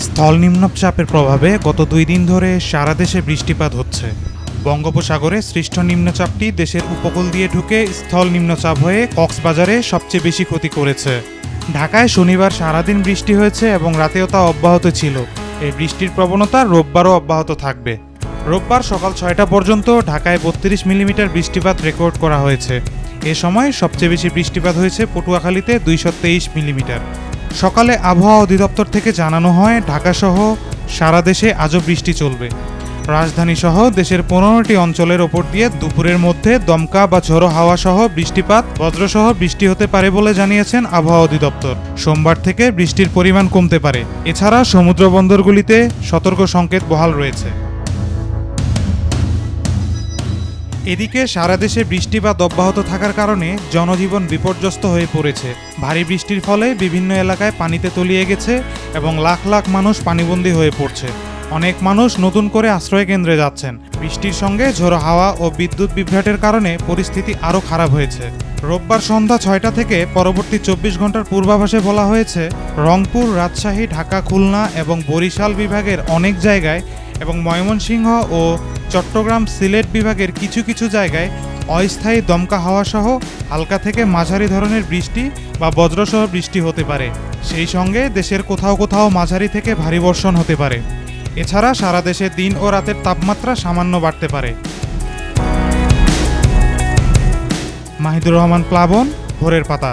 স্থল নিম্নচাপের প্রভাবে গত 2 দিন ধরে সারা দেশে বৃষ্টিপাত হচ্ছে। বঙ্গোপসাগরে সৃষ্ট নিম্নচাপটি দেশের উপকূল দিয়ে ঢুকে স্থল নিম্নচাপ হয়ে কক্সবাজারে সবচেয়ে বেশি ক্ষতি করেছে। ঢাকায় শনিবার সারাদিন বৃষ্টি হয়েছে এবং রাতেও তা অব্যাহত ছিল। এই বৃষ্টির প্রবণতা রোববারও অব্যাহত থাকবে। রোববার সকাল 6টা পর্যন্ত ঢাকায় 32 মিলিমিটার বৃষ্টিপাত রেকর্ড করা হয়েছে। এ সময় সবচেয়ে বেশি বৃষ্টিপাত হয়েছে পটুয়াখালীতে 223 মিলিমিটার। সকালে আবহাওয়া অধিদপ্তর থেকে জানানো হয় ঢাকাসহ সারা দেশে আজও বৃষ্টি চলবে। রাজধানীসহ দেশের 15টি অঞ্চলের ওপর দিয়ে দুপুরের মধ্যে দমকা বা ঝোড়ো হাওয়া সহ বৃষ্টিপাত বজ্রসহ বৃষ্টি হতে পারে বলে জানিয়েছেন আবহাওয়া অধিদপ্তর। সোমবার থেকে বৃষ্টির পরিমাণ কমতে পারে। এছাড়া সমুদ্র বন্দরগুলিতে সতর্ক সংকেত বহাল রয়েছে। এদিকে সারা দেশে বৃষ্টিপাত অব্যাহত থাকার কারণে জনজীবন বিপর্যস্ত হয়ে পড়েছে। ভারী বৃষ্টির ফলে বিভিন্ন এলাকায় পানিতে তলিয়ে গেছে এবং লাখ লাখ মানুষ পানিবন্দী হয়ে পড়ছে। অনেক মানুষ নতুন করে আশ্রয় কেন্দ্রে যাচ্ছেন। বৃষ্টির সঙ্গে ঝোড়ো হাওয়া ও বিদ্যুৎ বিভ্রাটের কারণে পরিস্থিতি আরও খারাপ হয়েছে। রোববার সন্ধ্যা 6টা থেকে পরবর্তী 24 ঘন্টার পূর্বাভাসে বলা হয়েছে রংপুর, রাজশাহী, ঢাকা, খুলনা এবং বরিশাল বিভাগের অনেক জায়গায় এবং ময়মনসিংহ ও চট্টগ্রাম, সিলেট বিভাগের কিছু কিছু জায়গায় অস্থায়ী দমকা হাওয়া সহ হালকা থেকে মাঝারি ধরনের বৃষ্টি বা বজ্রসহ বৃষ্টি হতে পারে। সেই সঙ্গে দেশের কোথাও কোথাও মাঝারি থেকে ভারী বর্ষণ হতে পারে। এছাড়া সারা দেশে দিন ও রাতের তাপমাত্রা সামান্য বাড়তে পারে। মাহিদুর রহমান প্লাবন, ভোরের পাতা।